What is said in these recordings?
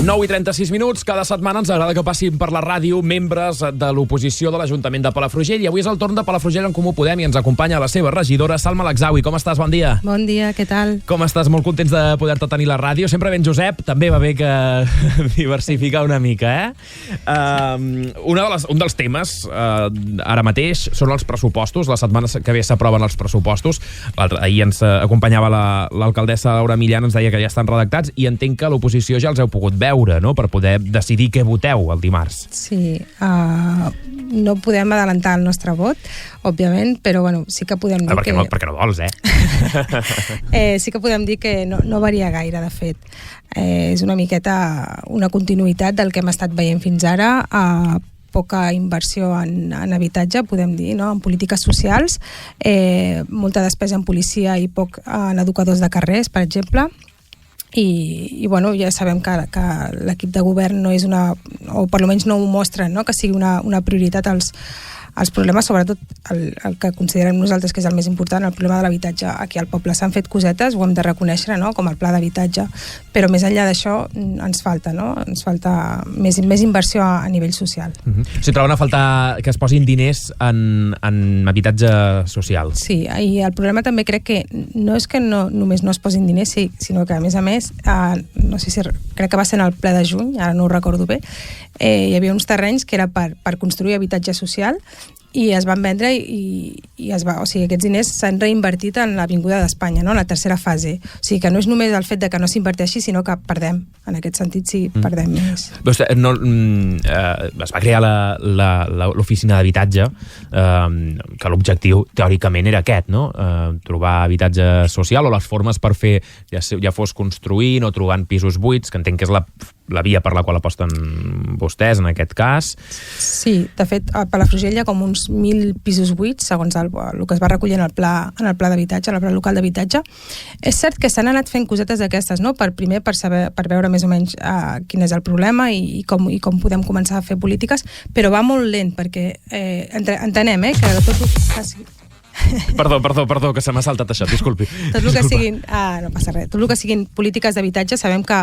9:36, cada setmana ens agrada que passin per la ràdio membres de l'oposició de l'Ajuntament de Palafrugell, i avui és el torn de Palafrugell en Comú Podem i ens acompanya la seva regidora, Salma Alexaoui. Com estàs? Bon dia. Bon dia, què tal? Com estàs? Molt contents de poder-te tenir a la ràdio. Sempre ben Josep, també va bé que diversificar una mica, Un dels temes ara mateix són els pressupostos. La setmana que ve s'aproven els pressupostos. Ahir ens acompanyava l'alcaldessa Laura Millán, ens deia que ja estan redactats i entenc que l'oposició ja els heu pogut veure, no?, per poder decidir què voteu el dimarts. Sí, no podem adelantar el nostre vot, òbviament, però bueno, sí que podem dir perquè no vols, sí que podem dir que no varia gaire, de fet. És una miqueta una continuïtat del que hem estat veient fins ara, poca inversió en habitatge, podem dir, no?, en polítiques socials, molta despesa en policia i poc en educadors de carrers, per exemple. I bueno, ja sabem que l'equip de govern no és o per almenys no ho mostra, no?, que sigui una prioritat els problemes, sobretot el que considerem nosaltres que és el més important, el problema de l'habitatge aquí al poble. S'han fet cosetes, ho hem de reconèixer, no?, com el pla d'habitatge, però més enllà d'això ens falta, no?, ens falta més inversió a nivell social. O sigui, troben a faltar que es posin diners en habitatge social. Sí, i el problema també crec que no és que només no es posin diners, sí, sinó que a més, no sé si crec que va ser en el ple de juny, ara no ho recordo bé, hi havia uns terrenys que era per construir habitatge social i es van vendre o sigui, aquests diners s'han reinvertit en l'Avinguda d'Espanya, no?, en la tercera fase. O sigui, que no és només el fet de que no s'inverteixi, sinó que perdem. En aquest sentit, sí, perdem més. Es va crear l'oficina d'habitatge, que l'objectiu teòricament era aquest, no?, trobar habitatge social o les formes per fer, ja fos construint o trobant pisos buits, que entenc que és la via per la qual aposten vostès, en aquest cas. Sí, de fet, a Palafrugell hi ha com uns 1.000 pisos buits, segons el que es va recollir en el pla d'habitatge, en el pla local d'habitatge. És cert que s'han anat fent cosetes d'aquestes, no?, per veure més o menys quin és el problema i com podem començar a fer polítiques, però va molt lent, perquè entenem que tot el que faci... Perdó, que se m'ha saltat això, disculpi. Tot el que siguin, no passa res, tot el que siguin polítiques d'habitatge sabem que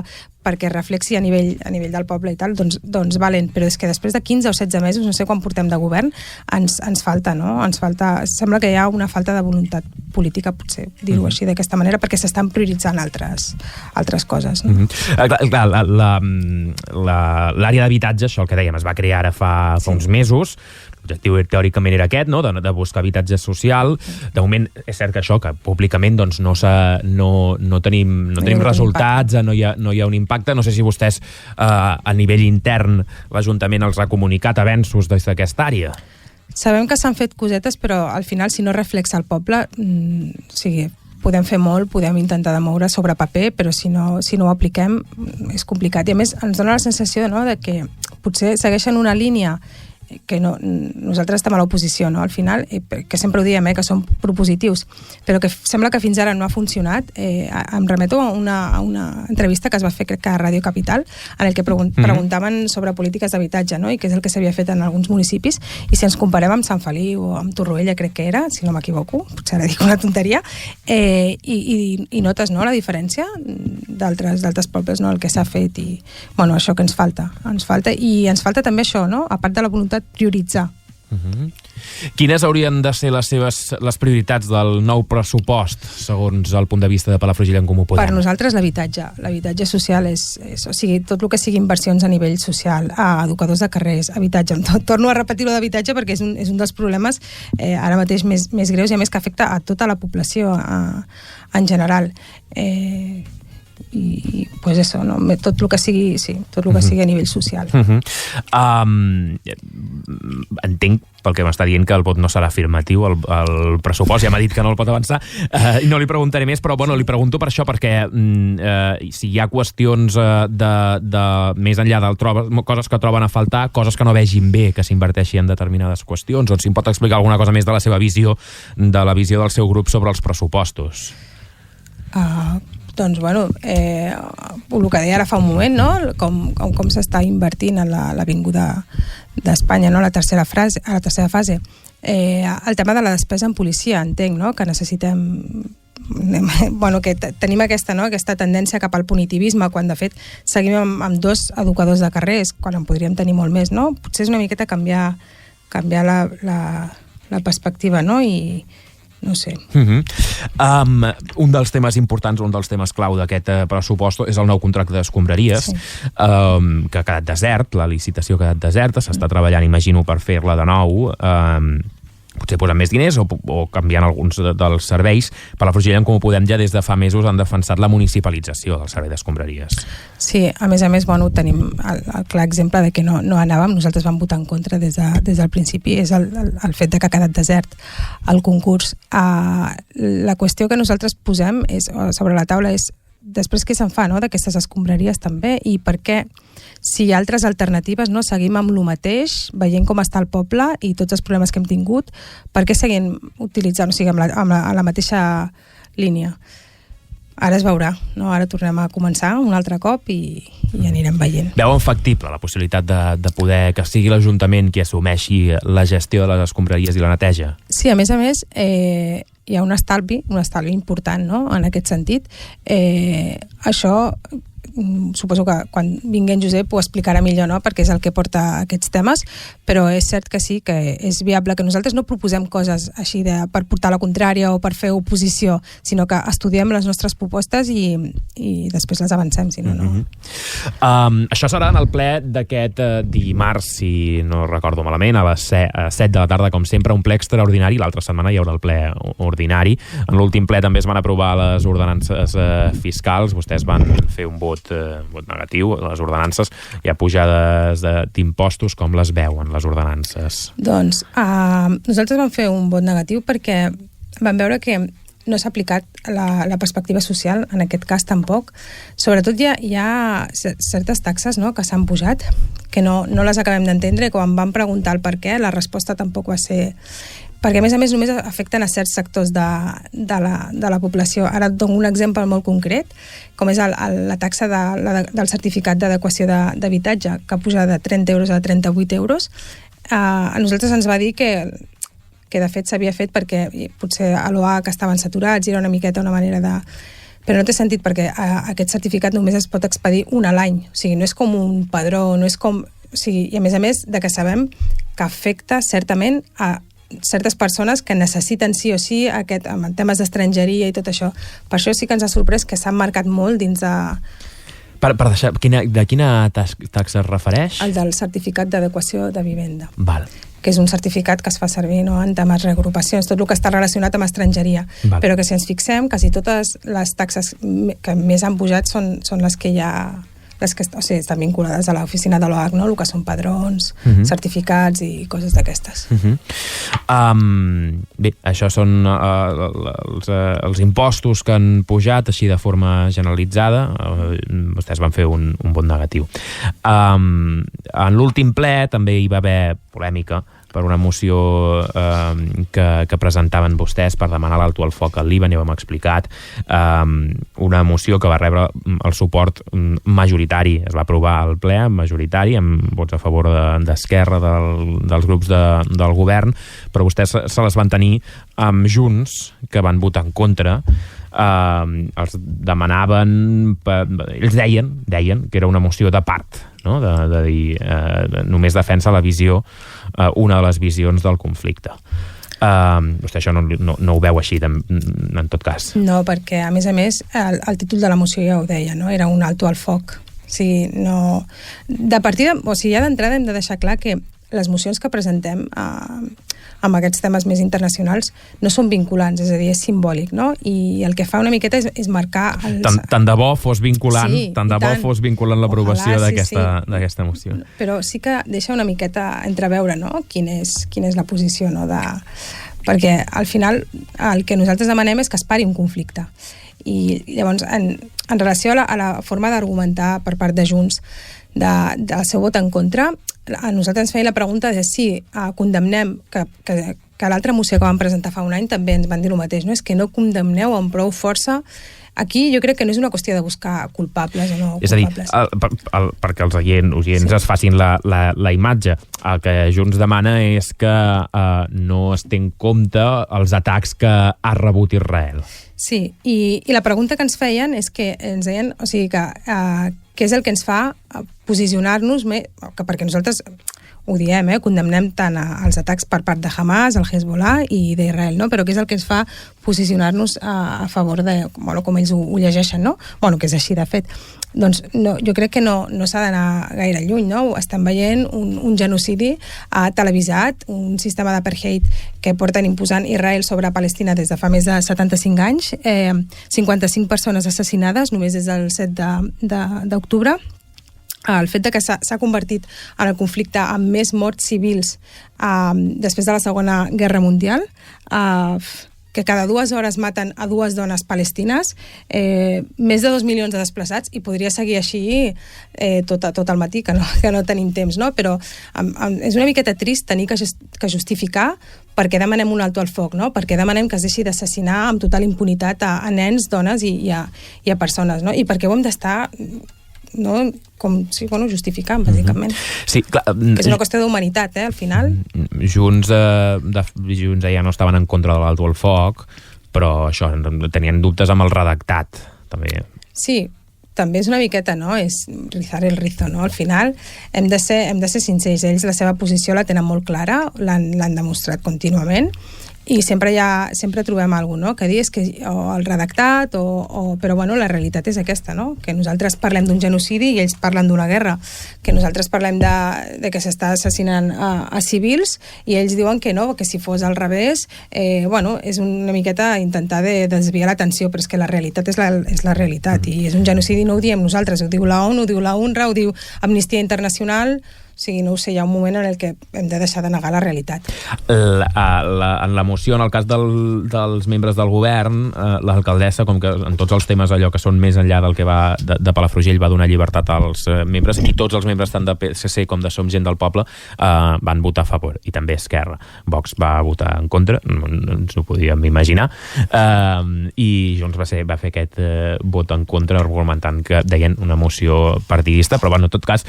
perquè reflexi a nivell del poble i tal, doncs va lent, però és que després de 15 o 16 mesos, no sé quan portem de govern, ens falta, no? Sembla que hi ha una falta de voluntat política, potser dir-ho així d'aquesta manera, perquè s'estan prioritzant altres coses. No? L'àrea d'habitatge, això el que dèiem, es va crear ara fa uns mesos. L'objectiu teòricament era aquest, no?, de buscar habitatge social. De moment és cert que això, que públicament doncs, no tenim resultats, no hi ha un impacte. No sé si vostès a nivell intern l'Ajuntament els ha comunicat avenços des d'aquesta àrea. Sabem que s'han fet cosetes, però al final si no reflexa el poble, podem fer molt, podem intentar de moure sobre paper, però si no ho apliquem és complicat. I a més ens dona la sensació, no?, de que potser segueixen una línia que nosaltres estem a l'oposició, no?, al final, que sempre ho diem, que som propositius, però que sembla que fins ara no ha funcionat. Em remeto a una entrevista que es va fer, crec que a Ràdio Capital, en el que preguntaven sobre polítiques d'habitatge, no?, i què és el que s'havia fet en alguns municipis, i si ens comparem amb Sant Feliu o amb Torroella, crec que era, si no m'equivoco, potser ara dic una tonteria, i notes, no?, la diferència d'altres pobles, no?, el que s'ha fet, i bueno, això que ens falta, i ens falta també això, no?, a part de la voluntat prioritzar. Quines haurien de ser les prioritats del nou pressupost, segons el punt de vista de Palafrugell en Comú Podem? Per nosaltres l'habitatge social és o sigui, tot el que sigui inversions a nivell social, educadors de carrers, habitatge. Torno a repetir-ho d'habitatge perquè és un dels problemes ara mateix més greus i a més que afecta a tota la població en general. I pues eso, no? Tot el que sigui a nivell social. Entenc pel que m'està dient que el vot no serà afirmatiu el pressupost, ja m'ha dit que no el pot avançar i no li preguntaré més, però bueno, li pregunto per això, perquè si hi ha qüestions més enllà coses que troben a faltar, coses que no vegin bé que s'inverteixi en determinades qüestions, o si em pot explicar alguna cosa més de la seva visió, de la visió del seu grup sobre els pressupostos. Doncs, bueno, el que deia ara fa un moment, no?, com s'està invertint en l'Avinguda d'Espanya, no?, a la tercera fase. El tema de la despesa en policia, entenc, no?, que necessitem que tenim aquesta tendència cap al punitivisme, quan de fet seguim amb 2 educadors de carrers, quan en podríem tenir molt més, no? Potser és una miqueta canviar la perspectiva, no? I no sé. Un dels temes importants, un dels temes clau d'aquest pressupost és el nou contracte d'escombraries, que ha quedat desert, la licitació ha quedat deserta, s'està treballant, imagino, per fer-la de nou, potser posant més diners o canviant alguns dels serveis. Per la Frugilla, com ho podem, ja des de fa mesos han defensat la municipalització del servei d'escombraries. Sí, a més, tenim el clar exemple de que no anàvem, nosaltres vam votar en contra des del principi, és el fet de que ha quedat desert el concurs. La qüestió que nosaltres posem sobre la taula és després què se'n fa, no?, d'aquestes escombraries també, i per què, si hi ha altres alternatives, no, seguim amb el mateix, veient com està el poble i tots els problemes que hem tingut, per què seguim utilitzant, o sigui, amb la mateixa línia? Ara es veurà, no? Ara tornem a començar un altre cop i anirem veient. Veuen factible la possibilitat de poder que sigui l'Ajuntament qui assumeixi la gestió de les escombraries i la neteja? Sí, a més, hi ha un estalvi important, no?, en aquest sentit. Això suposo que quan vingui en Josep ho explicarà millor, no?, perquè és el que porta aquests temes, però és cert que sí, que és viable, que nosaltres no proposem coses així per portar la contrària o per fer oposició, sinó que estudiem les nostres propostes i després les avancem, si no, no. Això serà en el ple d'aquest dimarts, si no recordo malament, a les 7 de la tarda, com sempre, un ple extraordinari. L'altra setmana hi haurà el ple ordinari. En l'últim ple també es van aprovar les ordenances fiscals. Vostès van fer un vot negatiu a les ordenances. Hi ha pujades d'impostos. Com les veuen, les ordenances? Doncs nosaltres vam fer un vot negatiu perquè vam veure que no s'ha aplicat la perspectiva social, en aquest cas tampoc. Sobretot hi ha certes taxes, no?, que s'han pujat, que no les acabem d'entendre. Quan vam preguntar el per què, la resposta tampoc va ser... Perquè, a més, només afecten a certs sectors de la població. Ara et dono un exemple molt concret, com és la taxa del certificat d'adequació d'habitatge, que puja de 30 euros a 38 euros. A nosaltres ens va dir que de fet s'havia fet perquè potser a l'OAC estaven saturats i era una miqueta una manera de... Però no té sentit perquè aquest certificat només es pot expedir un a l'any. O sigui, no és com un padró, no és com... O sigui, i a més de que sabem que afecta certament a certes persones que necessiten sí o sí amb temes d'estrangeria i tot això. Per això sí que ens ha sorprès que s'han marcat molt dins de... Per deixar, de quina taxa es refereix? El del certificat d'adequació de vivenda. Val. Que és un certificat que es fa servir, no?, en temes de reagrupacions, tot el que està relacionat amb estrangeria. Val. Però que si ens fixem, quasi totes les taxes que més han pujat són les que hi ha... estan vinculades a l'oficina de l'OAC, no?, el que són padrons, certificats i coses d'aquestes. Bé, això són els impostos que han pujat així de forma generalitzada. Vostès van fer un vot negatiu. En l'últim ple també hi va haver polèmica per una moció que presentaven vostès per demanar l'alto al foc al Líban, ja ho hem explicat, una moció que va rebre el suport majoritari, es va aprovar al ple majoritari, amb vots a favor d'Esquerra, dels grups del govern, però vostès se les van tenir amb Junts, que van votar en contra. Els demanaven, ells deien que era una moció de part, no?, de dir només defensa la visió, una de les visions del conflicte. Vostè això no ho veu així en tot cas? No, perquè a més el títol de la moció ja ho deia, no? Era un alto al foc. O sigui, no... De partida, o sigui, ja d'entrada hem de deixar clar que les mocions que presentem amb aquests temes més internacionals no són vinculants, és a dir, és simbòlic, no? I el que fa una miqueta és marcar... Tant de bo fos vinculant, sí, tant de bo fos vinculant l'aprovació d'aquesta moció. Però sí que deixa una miqueta entreveure, no?, quina és la posició, no?, perquè al final el que nosaltres demanem és que es pari un conflicte. I llavors, en relació a la forma d'argumentar per part de Junts del seu vot en contra, a nosaltres ens feia la pregunta de si condemnem que l'altra moció que vam presentar fa un any també ens van dir el mateix, no? És que no condemneu amb prou força aquí jo crec que no és una qüestió de buscar culpables o no culpables. És a dir, perquè els oients es facin la imatge, el que Junts demana és que no es té en compte els atacs que ha rebut Israel. Sí, i la pregunta que ens feien és que ens deien, o sigui, que què és el que ens fa posicionar-nos, perquè nosaltres ho diem, condemnem tant als atacs per part de Hamas, el Hezbollah i d'Israel, no? Però què és el que ens fa posicionar-nos a favor de, com ells ho llegeixen, no? Que és així, de fet. Doncs no, jo crec que no s'ha d'anar gaire lluny, no? Estem veient un genocidi televisat, un sistema d'apartheid que porten imposant Israel sobre Palestina des de fa més de 75 anys, 55 persones assassinades només des del 7 d'octubre. El fet de que s'ha convertit en el conflicte amb més morts civils després de la Segona Guerra Mundial, que cada 2 hores maten a 2 dones palestines, més de 2 milions de desplaçats, i podria seguir així tot el matí, que no tenim temps, no? Però és una miqueta trist tenir que justificar perquè demanem un alto al foc, no? Perquè demanem que es deixi d'assassinar amb total impunitat a nens, dones i a persones, no? I perquè ho hem d'estar justificant, bàsicament. Sí, clar, és una qüestió d'humanitat, al final. Junts ja no estaven en contra de l'alto al foc, però això, tenien dubtes amb el redactat, també. Sí, també és una miqueta, no? És rizar el rizo, no? Al final hem de ser sincers. Ells la seva posició la tenen molt clara, l'han demostrat contínuament, i sempre trobem alguna cosa, no? Que dir és que el redactat, però la realitat és aquesta, no? Que nosaltres parlem d'un genocidi i ells parlen d'una guerra, que nosaltres parlem de que s'està assassinant a civils i ells diuen que no, que si fos al revés, és una miqueta intentar de desviar l'atenció, però és que la realitat és la realitat, i és un genocidi, no ho diem nosaltres, ho diu la ONU, ho diu la UNRWA, ho diu Amnistia Internacional. O sigui, no ho sé, hi ha un moment en el que hem de deixar de negar la realitat. En la moció, en el cas dels membres del govern, l'alcaldessa, com que en tots els temes allò que són més enllà del que va de Palafrugell, va donar llibertat als membres, i tots els membres tant de PSC com de Som Gent del Poble van votar a favor, i també Esquerra. Vox va votar en contra, no ens ho podíem imaginar, i Junts va fer aquest vot en contra, argumentant que deien una moció partidista, però en tot cas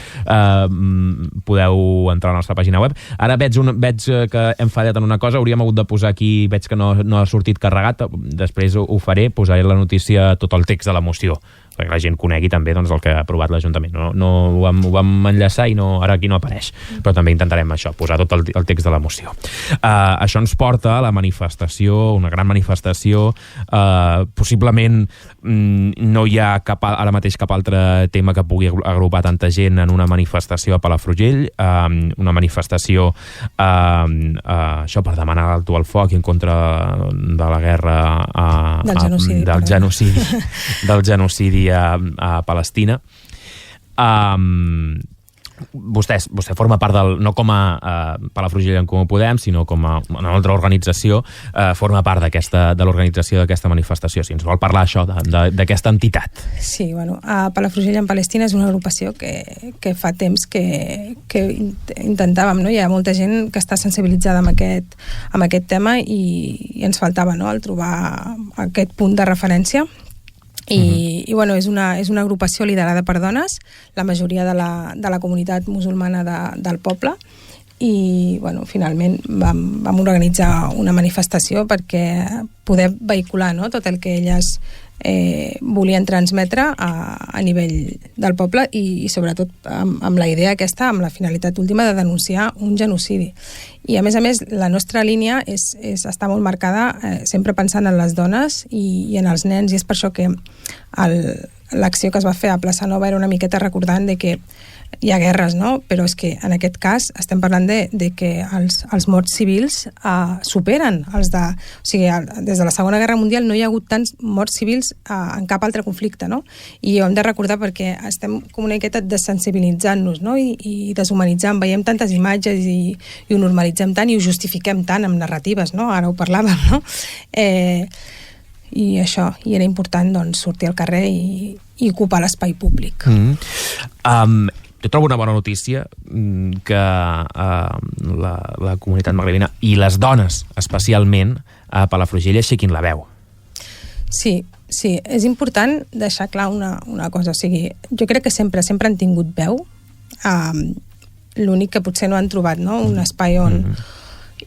podeu entrar a la nostra pàgina web. Ara veig que hem fallat en una cosa, hauríem hagut de posar aquí, veig que no ha sortit carregat, després ho faré, posaré la notícia, tot el text de la moció, perquè la gent conegui també el que ha aprovat l'Ajuntament. No ho vam enllaçar i ara aquí no apareix, però també intentarem això, posar tot el text de la moció. Això ens porta a la manifestació, una gran manifestació, possiblement no hi ha ara mateix cap altre tema que pugui agrupar tanta gent en una manifestació a Palafrugell, una manifestació això per demanar l'alto al foc i en contra de la guerra del genocidi a Palestina. Vostè forma part no com a Palafrugell en Comú Podem, sinó com a una altra organització, forma part de l'organització d'aquesta manifestació. Si ens vol parlar això d'aquesta entitat. Sí, Palafrugell en Palestina és una agrupació que fa temps que intentàvem, no? Hi ha molta gent que està sensibilitzada amb aquest tema i ens faltava, no?, el trobar aquest punt de referència. I és una agrupació liderada per dones, la majoria de la comunitat musulmana del poble, i finalment vam organitzar una manifestació perquè poder vehicular, no?, tot el que elles volien transmetre a nivell del poble i sobretot amb la idea aquesta, amb la finalitat última de denunciar un genocidi. I a més, la nostra línia està molt marcada sempre pensant en les dones i en els nens, i és per això que l'acció que es va fer a Plaça Nova era una miqueta recordant de que hi ha guerres, no? Però és que en aquest cas estem parlant de que els morts civils superen els de... O sigui, des de la Segona Guerra Mundial no hi ha hagut tants morts civils en cap altre conflicte, no? I ho hem de recordar perquè estem com una miqueta desensibilitzant-nos, no? I deshumanitzant, veiem tantes imatges i ho normalitzem tant i ho justifiquem tant amb narratives, no? Ara ho parlàvem, no? I això, i era important sortir al carrer i ocupar l'espai públic. Jo trobo una bona notícia que la comunitat magribina i les dones especialment a Palafrugell aixequin la veu. Sí, Sí, és important deixar clar una cosa, o sigui, jo crec que sempre han tingut veu, l'únic que potser no han trobat, no?, un espai on...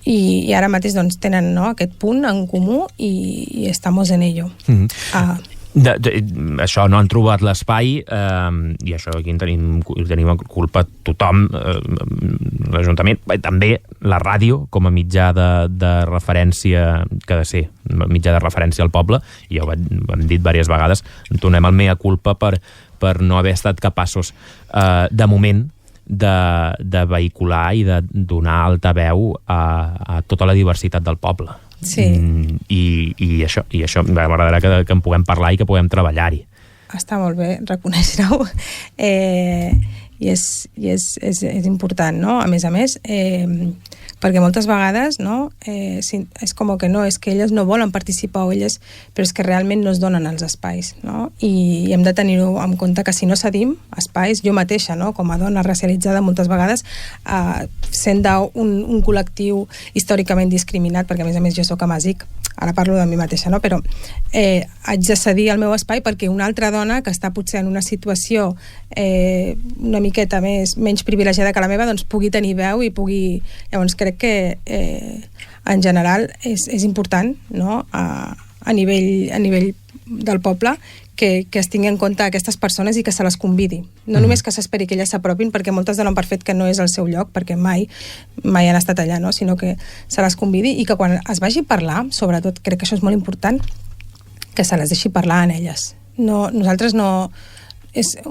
I ara mateix doncs, tenen, no, aquest punt en comú i estamos en ello. Això, no han trobat l'espai, i això aquí tenim culpa tothom, l'Ajuntament, també la ràdio com a mitjà de referència, que ha de ser mitjà de referència al poble, i ja ho hem dit diverses vegades, donem el mea culpa per no haver estat capaços de moment de vehicular i de donar altaveu a tota la diversitat del poble. Sí. I això m'agradarà que en puguem parlar i que puguem treballar-hi. Està molt bé reconèixer-ho. I és important, no? A més, perquè moltes vegades, no, és com que no, és que elles no volen participar o elles, però és que realment no es donen els espais, no? I hem de tenir-ho en compte que si no cedim espais, jo mateixa, no, com a dona racialitzada moltes vegades, sent d'un col·lectiu històricament discriminat, perquè a més jo soc amasic, ara parlo de mi mateixa, no? Però haig de cedir el meu espai perquè una altra dona que està potser en una situació una miqueta menys privilegiada que la meva, doncs pugui tenir veu i pugui... Llavors crec que en general és important, no?, a nivell del poble que es tingui en compte aquestes persones i que se les convidi. No només que s'esperi que elles s'apropin, perquè moltes donen per fet que no és el seu lloc, perquè mai han estat allà, no?, sinó que se les convidi i que quan es vagi a parlar, sobretot crec que això és molt important, que se les deixi parlar en elles. Nosaltres no...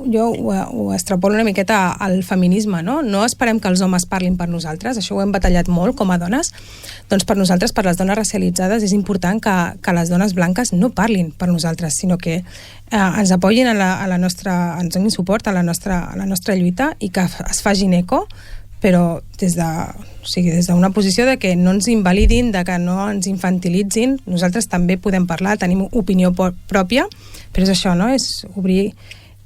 jo ho extrapolo una miqueta al feminisme, no? No esperem que els homes parlin per nosaltres, això ho hem batallat molt com a dones, doncs per nosaltres, per les dones racialitzades, és important que les dones blanques no parlin per nosaltres, sinó que ens apoyin ens donin suport a la nostra lluita i que es facin eco, però des d'una posició de que no ens invalidin, de que no ens infantilitzin. Nosaltres també podem parlar, tenim opinió pròpia, però és això, no? És obrir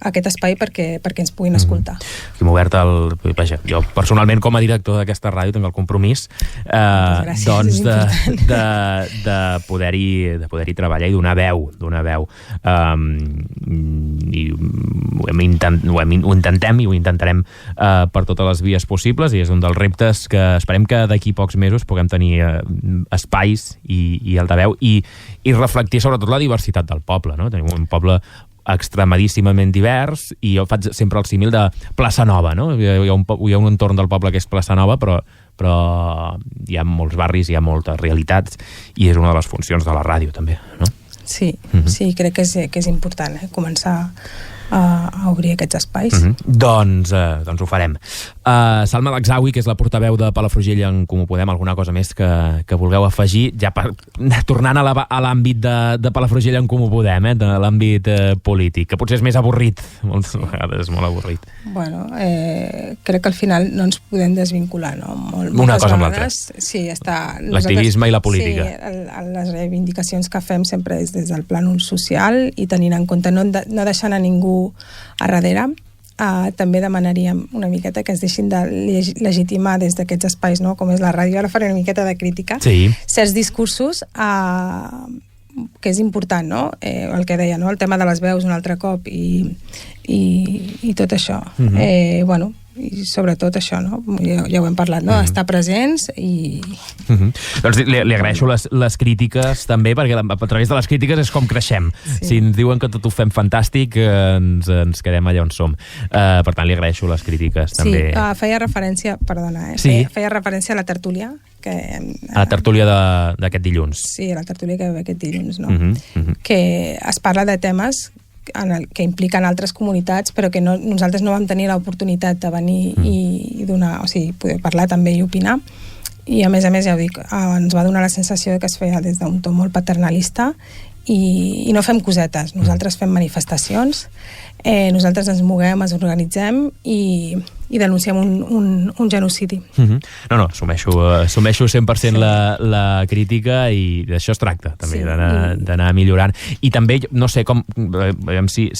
aquest espai perquè ens puguin escoltar. Hem obert Vaja, jo personalment com a director d'aquesta ràdio tinc el compromís doncs de poder-hi treballar i donar veu. I ho intentem i ho intentarem per totes les vies possibles, i és un dels reptes que esperem que d'aquí pocs mesos puguem tenir espais i altaveu i reflectir sobretot la diversitat del poble, no? Tenim un poble extremadíssimament divers, i jo faig sempre el símil de Plaça Nova, no? Hi ha un entorn del poble que és Plaça Nova, però hi ha molts barris, hi ha moltes realitats, i és una de les funcions de la ràdio també, no? Sí, crec que és important començar a obrir aquests espais. Doncs ho farem. Salma Lakzawi, que és la portaveu de Palafrugell en Comú Podem, alguna cosa més que vulgueu afegir, ja tornant a l'àmbit de Palafrugell en Comú Podem, de l'àmbit polític, que potser és més avorrit, moltes vegades és molt avorrit. Bueno, crec que al final no ens podem desvincular, no? Una cosa amb l'altra. Sí, està... L'activisme i la política. Sí, les reivindicacions que fem sempre és des del plànol social i tenint en compte no deixant a ningú a darrere. També demanaríem una miqueta que es deixin de legitimar des d'aquests espais, no?, com és la ràdio, ara faré una miqueta de crítica, certs discursos que és important, no? El que deia, no?, el tema de les veus un altre cop i tot això. Bueno, i sobretot això, no? Ja ho hem parlat, no? Estar presents i... Doncs li agraeixo les crítiques també, perquè a través de les crítiques és com creixem. Si ens diuen que tot ho fem fantàstic, ens quedem allà on som. Per tant, li agraeixo les crítiques també. Sí, feia referència, perdona, feia referència a la tertúlia a la tertúlia d'aquest dilluns. Sí, a la tertúlia que ve aquest dilluns, no? Que es parla de temes que impliquen altres comunitats, però que nosaltres no vam tenir l'oportunitat de venir i donar, o sigui, poder parlar també i opinar, i a més, ja ho dic, ens va donar la sensació que es feia des d'un to molt paternalista i no fem cosetes, nosaltres fem manifestacions, nosaltres ens moguem, ens organitzem i denunciem un genocidi. No, assumeixo 100% la crítica i d'això es tracta, també, d'anar millorant. I també, no sé com, veiem si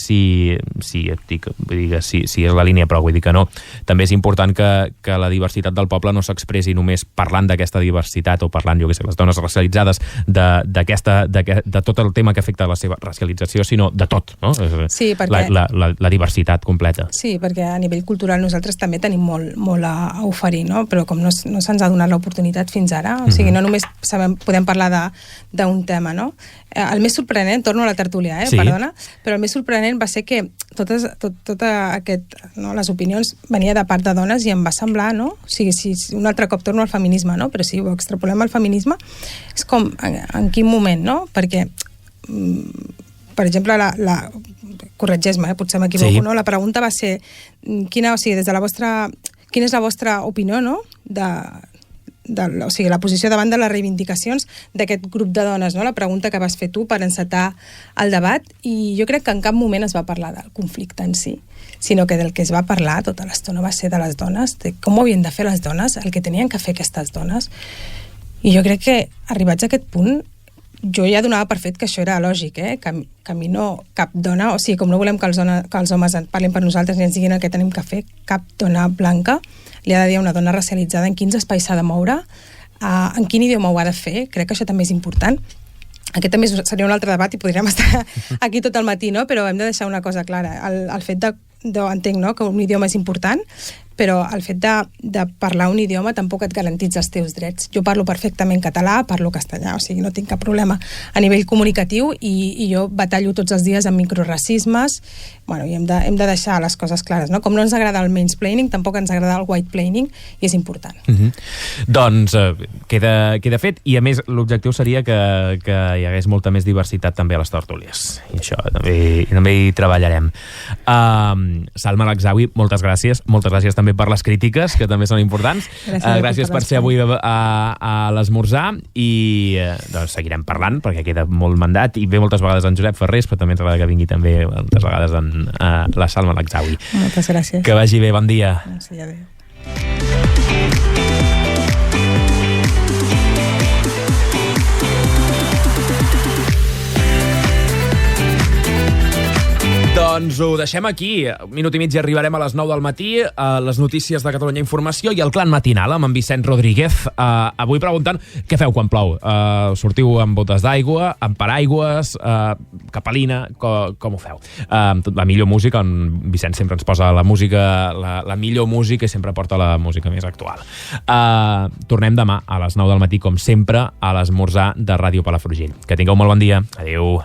és la línia, però vull dir que no, també és important que la diversitat del poble no s'expressi només parlant d'aquesta diversitat o parlant, jo què sé, les dones racialitzades, de tot el tema que afecta la seva racialització, sinó de tot, no? Sí, perquè... La diversitat completa. Sí, perquè a nivell cultural nosaltres també tenim molt a oferir, no? Però com no se'ns ha donat l'oportunitat fins ara, o sigui, no només podem parlar d'un tema, no? El més sorprenent, torno a la tertúlia, sí. Perdona, però el més sorprenent va ser que les opinions venia de part de dones i em va semblar, no? O sigui, si un altre cop torno al feminisme, no? Però si ho extrapolem al feminisme, és com, en quin moment, no? Perquè, per exemple, corregeix-me, potser m'equivoco, sí. No? La pregunta va ser, quina és la vostra opinió, no? O sigui, la posició davant de les reivindicacions d'aquest grup de dones, no? La pregunta que vas fer tu per encetar el debat, i jo crec que en cap moment es va parlar del conflicte en si, sinó que del que es va parlar tota l'estona va ser de les dones, de com ho havien de fer les dones, el que tenien que fer aquestes dones. I jo crec que, arribats a aquest punt, jo ja donava per fet que això era lògic, que a mi no, cap dona, o sigui, com no volem que els homes parlin per nosaltres ni ens diguin el que tenim que fer, cap dona blanca li ha de dir a una dona racialitzada en quins espais s'ha de moure, en quin idioma ho ha de fer. Crec que això també és important. Aquest també seria un altre debat i podríem estar aquí tot el matí, no? Però hem de deixar una cosa clara. El fet entenc, no?, que un idioma és important, però el fet de parlar un idioma tampoc et garantitza els teus drets. Jo parlo perfectament català, parlo castellà, o sigui, no tinc cap problema a nivell comunicatiu i jo batallo tots els dies amb microracismes, bueno, i hem de deixar les coses clares, no? Com no ens agrada el mansplaining, tampoc ens agrada el whiteplaining, i és important. Doncs queda fet, i a més l'objectiu seria que hi hagués molta més diversitat també a les tertúlies, i això també hi treballarem. Salma Lakzawi, moltes gràcies també per les crítiques, que també són importants. Gràcies per ser avui a l'esmorzar, i doncs seguirem parlant, perquè queda molt mandat, i ve moltes vegades en Josep Ferrés, però també ens agrada que vingui també moltes vegades la Salma Lakzawi. Moltes gràcies. Que vagi bé, bon dia. Sí, adéu. Doncs ho deixem aquí. Un minut i mig i arribarem a les 9 del matí, a les notícies de Catalunya Informació i el Clan Matinal amb en Vicent Rodríguez. Avui preguntant què feu quan plou. Sortiu amb botes d'aigua, amb paraigües, capelina, com ho feu? La millor música, en Vicent sempre ens posa la música, la millor música, i sempre porta la música més actual. Tornem demà a les 9 del matí, com sempre, a l'esmorzar de Ràdio Palafrugell. Que tingueu molt bon dia. Adéu.